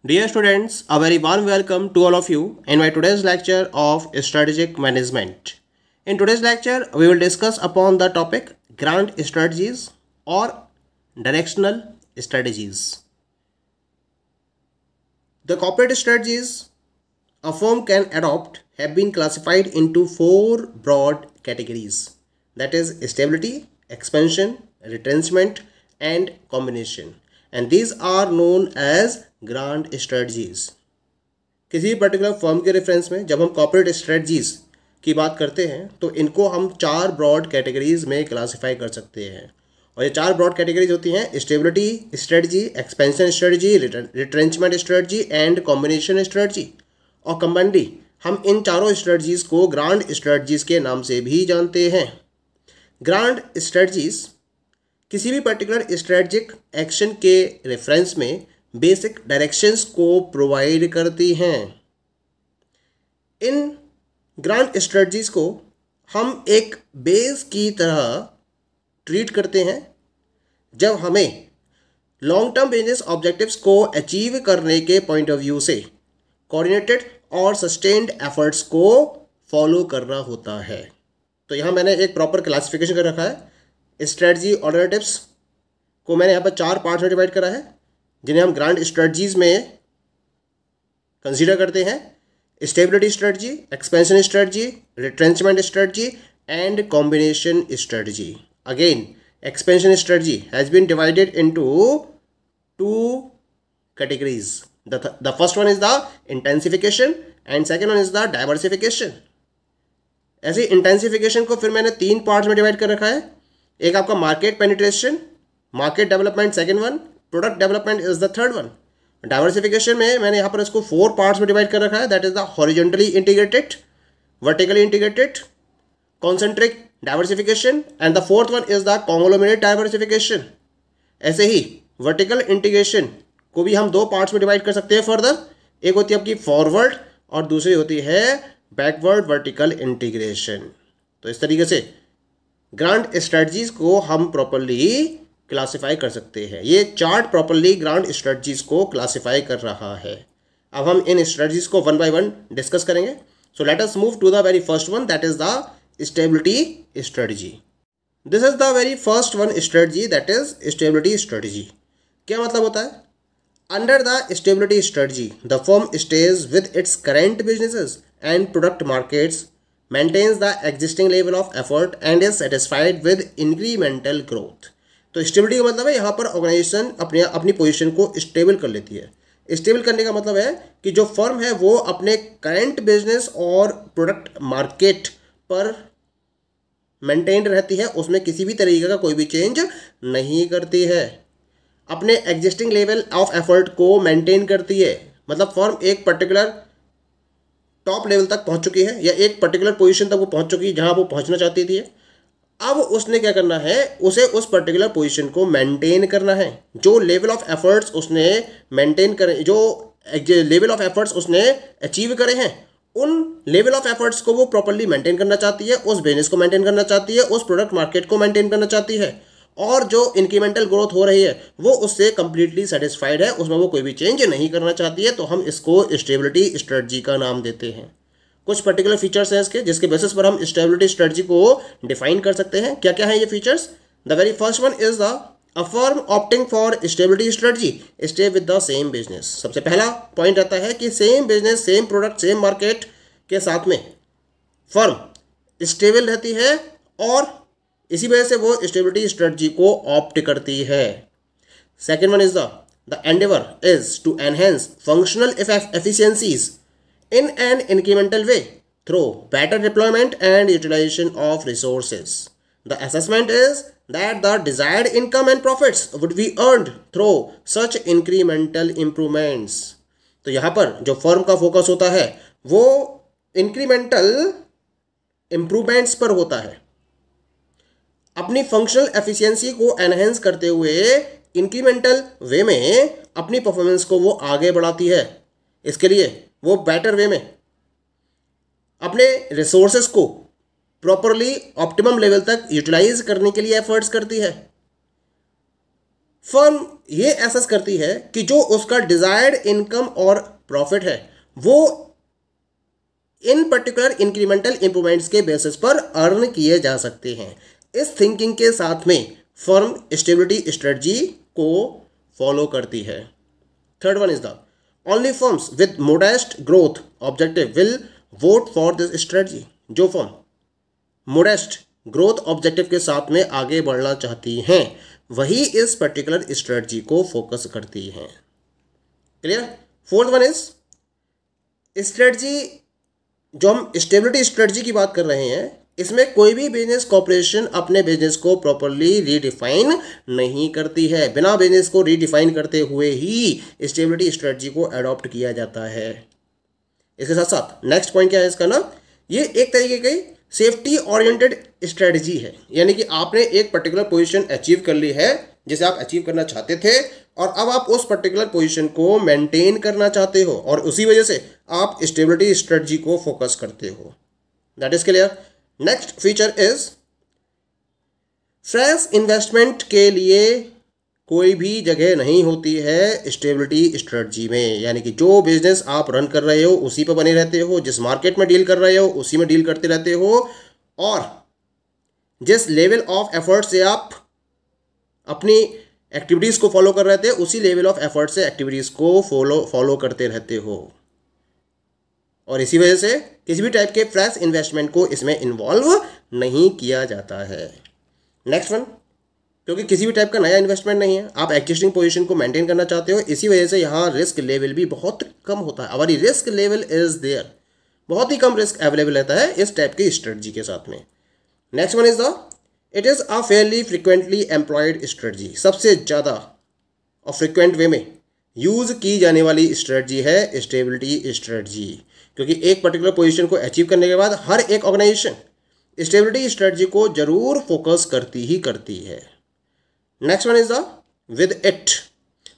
Dear students, a very warm welcome to all of you in my today's lecture of strategic management. In today's lecture, we will discuss upon the topic grand strategies or directional strategies. The corporate strategies a firm can adopt have been classified into four broad categories, that is stability, expansion, retrenchment and combination, and these are known as grand strategies. किसी particular firm के reference में जब हम corporate strategies की बात करते हैं तो इनको हम चार ब्रॉड कैटेगरीज में क्लासिफाई कर सकते हैं, और ये चार ब्रॉड कैटेगरीज होती हैं stability strategy, expansion strategy, retrenchment strategy and combination strategy. और कंबाइंडली हम इन चारों स्ट्रेटजीज को ग्रांड स्ट्रेटजीज के नाम से भी जानते हैं। ग्रांड स्ट्रेटजीज किसी भी पर्टिकुलर स्ट्रेटजिक एक्शन के रेफरेंस में बेसिक डायरेक्शंस को प्रोवाइड करती हैं। इन ग्रांड स्ट्रेटजीज को हम एक बेस की तरह ट्रीट करते हैं जब हमें लॉन्ग टर्म बिजनेस ऑब्जेक्टिव्स को अचीव करने के पॉइंट ऑफ व्यू से कोऑर्डिनेटेड और सस्टेन्ड एफर्ट्स को फॉलो करना होता है। तो यहाँ मैंने एक प्रॉपर क्लासिफिकेशन कर रखा है। स्ट्रेटजी ऑल्टरनेटिव्स को मैंने यहाँ पर चार पार्ट्स में डिवाइड करा है जिन्हें हम ग्रांड स्ट्रेटजीज में कंसीडर करते हैं: stability strategy, expansion strategy, retrenchment strategy and combination strategy. Again expansion strategy has been divided into two categories. The first one is the intensification and second one is the diversification. ऐसे intensification को फिर मैंने तीन parts में divide कर रखा है। एक आपका market penetration, market development second one, product development is the third one. Diversification में मैंने यहाँ पर इसको फोर पार्ट्स में डिवाइड कर रखा है, that is the horizontally integrated, vertically integrated, concentric diversification and the fourth one is the conglomerate diversification. ऐसे ही वर्टिकल इंटीग्रेशन को भी हम दो पार्ट्स में डिवाइड कर सकते हैं फर्दर। एक होती है आपकी फॉरवर्ड और दूसरी होती है बैकवर्ड वर्टिकल इंटीग्रेशन। तो इस तरीके से ग्रांड स्ट्रेटजीज को हम प्रॉपर्ली क्लासिफाई कर सकते हैं। ये चार्ट प्रॉपर्ली ग्रांड स्ट्रेटजीज को क्लासिफाई कर रहा है। अब हम इन स्ट्रेटजीज को वन बाय वन डिस्कस करेंगे। So let us move to the very first one, that is the stability strategy. This is the very first one strategy, that is stability strategy. क्या मतलब होता है? Under the stability strategy the firm stays with its current businesses and product markets, maintains the existing level of effort and is satisfied with incremental growth. तो stability का मतलब है यहाँ पर ऑर्गेनाइजेशन अपनी पोजीशन को स्टेबल कर लेती है। स्टेबल करने का मतलब है कि जो फर्म है वो अपने करेंट बिजनेस और प्रोडक्ट मार्केट पर मेंटेन रहती है, उसमें किसी भी तरीके का कोई भी चेंज नहीं करती है, अपने एग्जिस्टिंग लेवल ऑफ एफर्ट को मेंटेन करती है। मतलब फर्म एक पर्टिकुलर टॉप लेवल तक पहुंच चुकी है या एक पर्टिकुलर पोजीशन तक वो पहुंच चुकी है जहां वो पहुंचना चाहती थी। अब उसने क्या करना है, उसे उस पर्टिकुलर पोजीशन को मेंटेन करना है। जो लेवल ऑफ एफर्ट्स उसने मेंटेन करे, जो लेवल ऑफ एफर्ट्स उसने अचीव करे हैं, उन लेवल ऑफ एफर्ट्स को वो प्रॉपर्ली मेंटेन करना चाहती है, उस बिजनेस को मेंटेन करना चाहती है, उस प्रोडक्ट मार्केट को मेंटेन करना चाहती है, और जो इंक्रीमेंटल ग्रोथ हो रही है वो उससे कंप्लीटली सेटिस्फाइड है, उसमें वो कोई भी चेंज नहीं करना चाहती है। तो हम इसको स्टेबिलिटी स्ट्रेटजी का नाम देते हैं। कुछ पर्टिकुलर फीचर्स हैं इसके जिसके बेसिस पर हम स्टेबिलिटी स्ट्रेटजी को डिफाइन कर सकते हैं। क्या क्या है ये features? The very first one is the a firm opting for stability strategy stay with the same business. सबसे पहला पॉइंट रहता है कि same business, same product, same market के साथ में फर्म स्टेबल रहती है और इसी वजह से वो स्टेबिलिटी स्ट्रेटजी को ऑप्ट करती है। Second one is the endeavour is to enhance functional efficiencies in an incremental way through better deployment and utilization of resources. The assessment is that the desired income and profits would be earned through such incremental improvements. तो यहाँ पर जो firm का focus होता है वो incremental improvements पर होता है। अपनी फंक्शनल एफिशिएंसी को एनहेंस करते हुए इंक्रीमेंटल वे में अपनी परफॉर्मेंस को वो आगे बढ़ाती है। इसके लिए वो बेटर वे में अपने रिसोर्सेस को प्रॉपरली ऑप्टिमम लेवल तक यूटिलाइज करने के लिए एफर्ट्स करती है। फर्म ये एसेस करती है कि जो उसका डिजायर्ड इनकम और प्रॉफिट है वो इन पर्टिकुलर इंक्रीमेंटल इंप्रूवमेंट्स के बेसिस पर अर्न किए जा सकते हैं। इस थिंकिंग के साथ में फर्म स्टेबिलिटी स्ट्रेटजी को फॉलो करती है। Third one is the only firms with modest growth objective will vote for this strategy. जो फर्म मोडेस्ट ग्रोथ ऑब्जेक्टिव के साथ में आगे बढ़ना चाहती हैं वही इस पर्टिकुलर स्ट्रेटजी को फोकस करती हैं। Clear. Fourth one is strategy, जो हम स्टेबिलिटी स्ट्रेटजी की बात कर रहे हैं, इसमें कोई भी बिजनेस कॉर्पोरेशन अपने बिजनेस को प्रॉपरली रीडिफाइन नहीं करती है। बिना बिजनेस को रीडिफाइन करते हुए ही स्टेबिलिटी स्ट्रेटजी को अडॉप्ट किया जाता है। इसके साथ साथ नेक्स्ट पॉइंट क्या है इसका ना, ये एक तरीके की सेफ्टी ओरिएंटेड स्ट्रेटजी है। यानी कि आपने एक पर्टिकुलर पोजीशन अचीव कर ली है जिसे आप अचीव करना चाहते थे और अब आप उस पर्टिकुलर पोजीशन को मेंटेन करना चाहते हो और उसी वजह से आप स्टेबिलिटी स्ट्रेटजी को फोकस करते हो। That is clear. Next feature is fresh investment के लिए कोई भी जगह नहीं होती है स्टेबिलिटी स्ट्रेटजी में। यानी कि जो बिजनेस आप रन कर रहे हो उसी पर बने रहते हो, जिस मार्केट में डील कर रहे हो उसी में डील करते रहते हो और जिस लेवल ऑफ एफर्ट से आप अपनी एक्टिविटीज़ को फॉलो कर रहे थे उसी लेवल ऑफ एफर्ट से एक्टिविटीज़ को फॉलो करते रहते हो और इसी वजह से किसी भी टाइप के फ्रेश इन्वेस्टमेंट को इसमें इन्वॉल्व नहीं किया जाता है। नेक्स्ट वन, क्योंकि किसी भी टाइप का नया इन्वेस्टमेंट नहीं है, आप एग्जिस्टिंग पोजीशन को मेंटेन करना चाहते हो, इसी वजह से यहाँ रिस्क लेवल भी बहुत कम होता है। हमारी रिस्क लेवल इज देयर, बहुत ही कम रिस्क अवेलेबल रहता है इस टाइप की स्ट्रेटजी के साथ में। Next one is the it is a fairly frequently employed strategy. सबसे ज़्यादा और फ्रिक्वेंट वे में यूज़ की जाने वाली स्ट्रेटजी है स्टेबिलिटी स्ट्रेटजी, क्योंकि एक पर्टिकुलर पोजीशन को अचीव करने के बाद हर एक ऑर्गेनाइजेशन स्टेबिलिटी स्ट्रेटजी को जरूर फोकस करती ही करती है। Next one is the with it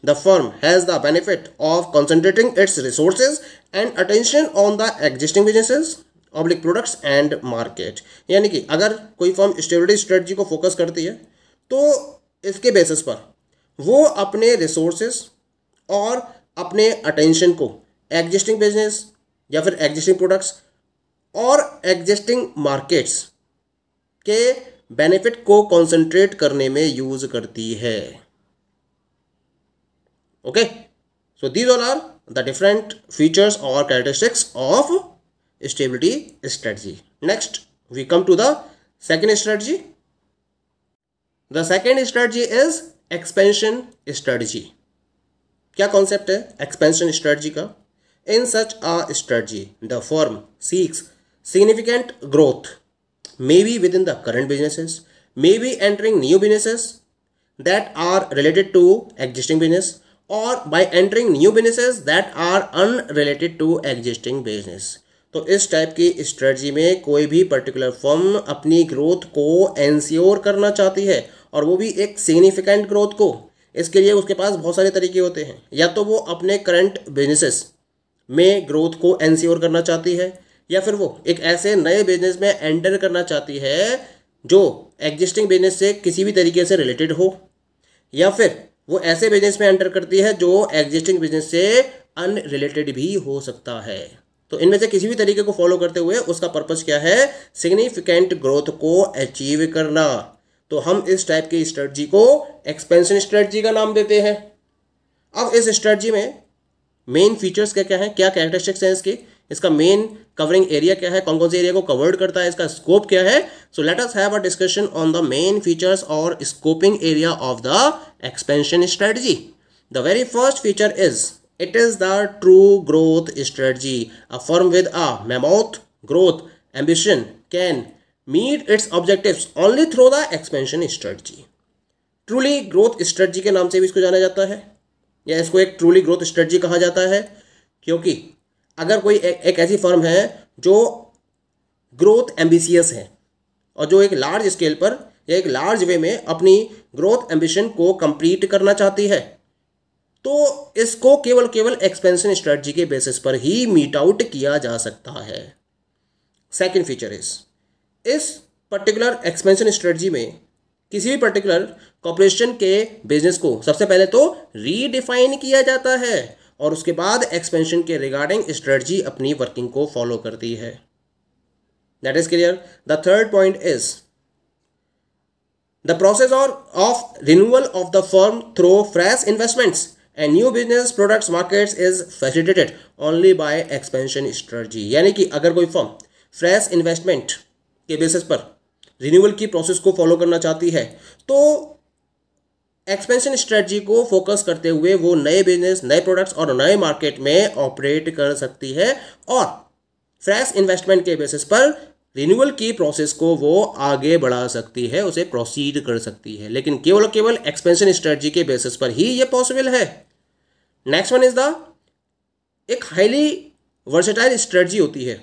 the firm has the benefit of concentrating it's resources and attention on the existing businesses oblique products and market. यानी कि अगर कोई फर्म स्टेबिलिटी स्ट्रेटजी को फोकस करती है तो इसके बेसिस पर वो अपने रिसोर्सेज और अपने अटेंशन को एग्जिस्टिंग बिजनेस या फिर एग्जिस्टिंग प्रोडक्ट्स और एग्जिस्टिंग मार्केट्स के बेनिफिट को कॉन्सेंट्रेट करने में यूज करती है। Okay, so these all are the different features और characteristics of stability strategy. Next we come to the second strategy. The second strategy is expansion strategy. क्या concept है expansion strategy का? In such a strategy, the firm seeks significant growth, maybe within the current businesses, maybe entering new businesses that are related to existing business, or by entering new businesses that are unrelated to existing business. तो इस type की strategy में कोई भी particular firm अपनी growth को ensure करना चाहती है और वो भी एक सिग्निफिकेंट ग्रोथ को। इसके लिए उसके पास बहुत सारे तरीके होते हैं, या तो वो अपने करंट बिजनेसेस में ग्रोथ को एंश्योर करना चाहती है या फिर वो एक ऐसे नए बिजनेस में एंटर करना चाहती है जो एग्जिस्टिंग बिजनेस से किसी भी तरीके से रिलेटेड हो, या फिर वो ऐसे बिजनेस में एंटर करती है जो एग्जिस्टिंग बिजनेस से अनरिलेटेड भी हो सकता है। तो इनमें से किसी भी तरीके को फॉलो करते हुए उसका पर्पस क्या है? सिग्निफिकेंट ग्रोथ को अचीव करना। तो हम इस टाइप की स्ट्रेटजी को एक्सपेंशन स्ट्रेटजी का नाम देते हैं। अब इस स्ट्रेटजी में मेन फीचर्स क्या क्या है, क्या कैरेक्टरिस्टिक्स हैं इसकी, इसका मेन कवरिंग एरिया क्या है, कौन कौन से एरिया को कवर्ड करता है, इसका स्कोप क्या है। So let us have a discussion on the main features और scoping area of the expansion strategy. The very first feature is it is the true growth strategy. A firm with a mammoth growth ambition can meet its objectives only through the expansion strategy. Truly growth strategy के नाम से भी इसको जाना जाता है, या इसको एक ट्रूली ग्रोथ स्ट्रेटजी कहा जाता है, क्योंकि अगर कोई एक ऐसी फर्म है जो ग्रोथ एम्बिशियस है और जो एक लार्ज स्केल पर या एक लार्ज वे में अपनी ग्रोथ एम्बिशन को कंप्लीट करना चाहती है, तो इसको केवल एक्सपेंशन स्ट्रेटजी के बेसिस पर ही मीट आउट किया जा सकता है। सेकेंड फीचर इज इस पर्टिकुलर एक्सपेंशन स्ट्रेटजी में किसी भी पर्टिकुलर कॉर्पोरेशन के बिजनेस को सबसे पहले तो रीडिफाइन किया जाता है और उसके बाद एक्सपेंशन के रिगार्डिंग स्ट्रेटजी अपनी वर्किंग को फॉलो करती है। That is clear. The third point is the process of renewal of the firm through fresh investments and new business products markets is facilitated only by expansion strategy. यानी कि अगर कोई firm fresh investment के basis पर renewal की process को follow करना चाहती है तो एक्सपेंशन स्ट्रेटजी को फोकस करते हुए वो नए बिजनेस, नए प्रोडक्ट्स और नए मार्केट में ऑपरेट कर सकती है और फ्रेश इन्वेस्टमेंट के बेसिस पर रिन्यूअल की प्रोसेस को वो आगे बढ़ा सकती है, उसे प्रोसीड कर सकती है, लेकिन केवल एक्सपेंशन स्ट्रेटजी के बेसिस पर ही ये पॉसिबल है। नेक्स्ट वन इज द एक हाईली वर्सेटाइल स्ट्रेटजी होती है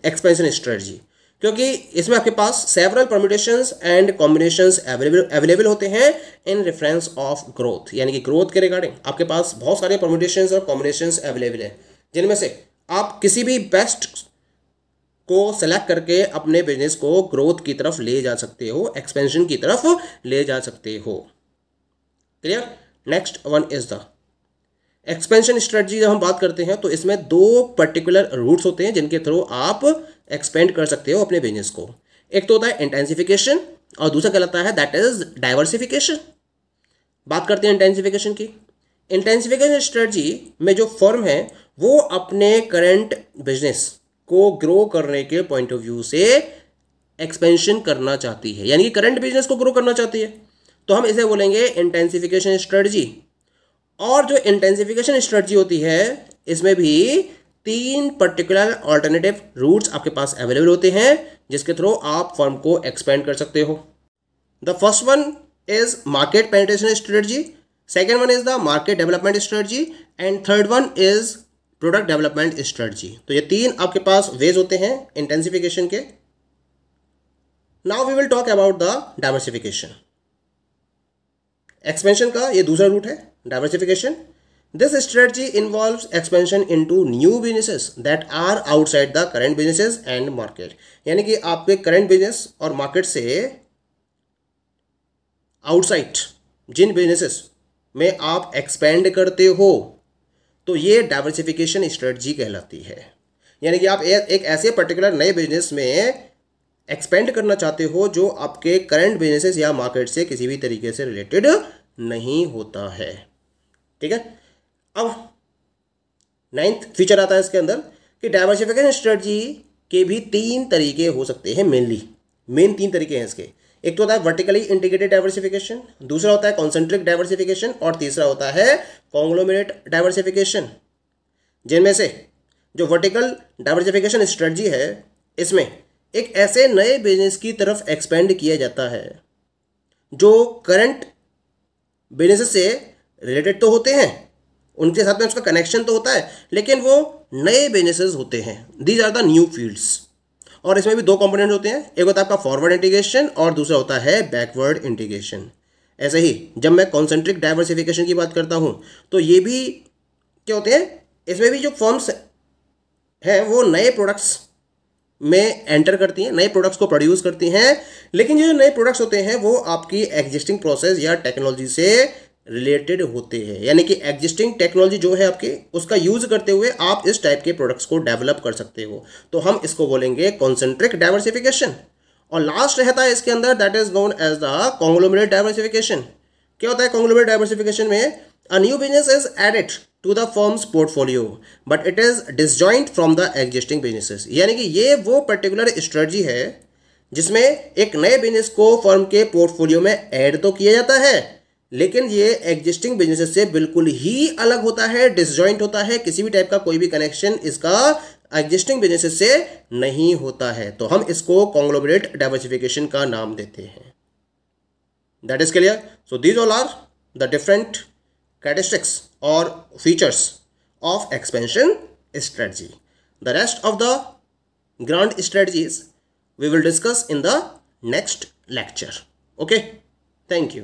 एक्सपेंशन स्ट्रेटजी, क्योंकि इसमें आपके पास several permutations and combinations available होते हैं इन रेफरेंस ऑफ ग्रोथ। यानी कि ग्रोथ के रिगार्डिंग आपके पास बहुत सारे परम्यूटेशंस और कॉम्बिनेशंस अवेलेबल हैं, जिनमें से आप किसी भी बेस्ट को सेलेक्ट करके अपने बिजनेस को ग्रोथ की तरफ ले जा सकते हो, एक्सपेंशन की तरफ ले जा सकते हो। Clear. Next one is the expansion strategy. जब हम बात करते हैं तो इसमें दो पर्टिकुलर रूट्स होते हैं जिनके थ्रू आप एक्सपेंड कर सकते हो अपने बिजनेस को। एक तो होता है इंटेंसिफिकेशन और दूसरा कहलाता है दैट इज डाइवर्सिफिकेशन। बात करते हैं इंटेंसिफिकेशन की। इंटेंसिफिकेशन स्ट्रेटजी में जो फर्म है वो अपने करंट बिजनेस को ग्रो करने के पॉइंट ऑफ व्यू से एक्सपेंशन करना चाहती है, यानी कि करंट बिजनेस को ग्रो करना चाहती है, तो हम इसे बोलेंगे इंटेंसिफिकेशन स्ट्रेटजी। और जो इंटेंसिफिकेशन स्ट्रेटजी होती है इसमें भी 3 पर्टिकुलर ऑल्टरनेटिव रूट्स आपके पास अवेलेबल होते हैं जिसके थ्रू आप फर्म को एक्सपेंड कर सकते हो। The first one is market penetration strategy, second one is the market development strategy and third one is product development strategy. तो ये 3 आपके पास वेज होते हैं इंटेंसिफिकेशन के। Now we will talk about the diversification. Expansion का ये दूसरा route है diversification. This strategy involves expansion into new businesses that are outside the current businesses and market. यानी कि आपके करंट बिजनेस और मार्केट से आउटसाइड जिन बिजनेसेस में आप एक्सपेंड करते हो तो ये डाइवर्सिफिकेशन स्ट्रेटजी कहलाती है। यानी कि आप एक ऐसे पर्टिकुलर नए बिजनेस में एक्सपेंड करना चाहते हो जो आपके करंट बिजनेसेस या मार्केट से किसी भी तरीके से रिलेटेड नहीं होता है। ठीक है। अब 9th फीचर आता है इसके अंदर कि डाइवर्सिफिकेशन स्ट्रेटजी के भी 3 तरीके हो सकते हैं। मेन 3 तरीके हैं इसके। एक तो होता है वर्टिकली इंटीग्रेटेड डाइवर्सिफिकेशन, दूसरा होता है कॉन्सेंट्रिक डाइवर्सिफिकेशन और तीसरा होता है कॉन्ग्लोमेरेट डाइवर्सिफिकेशन। जिनमें से जो वर्टिकल डाइवर्सिफिकेशन स्ट्रेटजी है इसमें एक ऐसे नए बिजनेस की तरफ एक्सपेंड किया जाता है जो करंट बिजनेस से रिलेटेड तो होते हैं, उनके साथ में उसका कनेक्शन तो होता है, लेकिन वो नए बिजनेसेस होते हैं। These are the new fields. और इसमें भी 2 कंपोनेंट होते हैं, एक होता है आपका फॉरवर्ड इंटीग्रेशन और दूसरा होता है बैकवर्ड इंटीग्रेशन। ऐसे ही जब मैं कॉन्सेंट्रिक डाइवर्सिफिकेशन की बात करता हूँ तो ये भी क्या होते हैं, इसमें भी जो फर्म्स हैं वो नए प्रोडक्ट्स में एंटर करती हैं, नए प्रोडक्ट्स को प्रोड्यूस करती हैं, लेकिन ये जो नए प्रोडक्ट्स होते हैं वो आपकी एग्जिस्टिंग प्रोसेस या टेक्नोलॉजी से रिलेटेड होते हैं। यानी कि एग्जिस्टिंग टेक्नोलॉजी जो है आपकी उसका यूज करते हुए आप इस टाइप के प्रोडक्ट्स को डेवलप कर सकते हो, तो हम इसको बोलेंगे कॉन्सेंट्रिक डाइवर्सिफिकेशन। और लास्ट रहता है इसके अंदर that is known as the conglomerate diversification. क्या होता है कॉन्ग्लोमेरेट डाइवर्सिफिकेशन में? A new business is added to the firm's portfolio but it is disjoint from the existing businesses. यानी कि ये वो पर्टिकुलर स्ट्रेटजी है जिसमें एक नए बिजनेस को फर्म के पोर्टफोलियो में ऐड तो किया जाता है, लेकिन ये एग्जिस्टिंग बिजनेसेस से बिल्कुल ही अलग होता है, डिसजॉइंट होता है, किसी भी टाइप का कोई भी कनेक्शन इसका एग्जिस्टिंग बिजनेसेस से नहीं होता है, तो हम इसको कॉन्ग्लोमेरेट डाइवर्सिफिकेशन का नाम देते हैं। That is clear. So these all are the different characteristics or features of expansion strategy. The rest of the grand strategies we will discuss in the next lecture. Okay, thank you.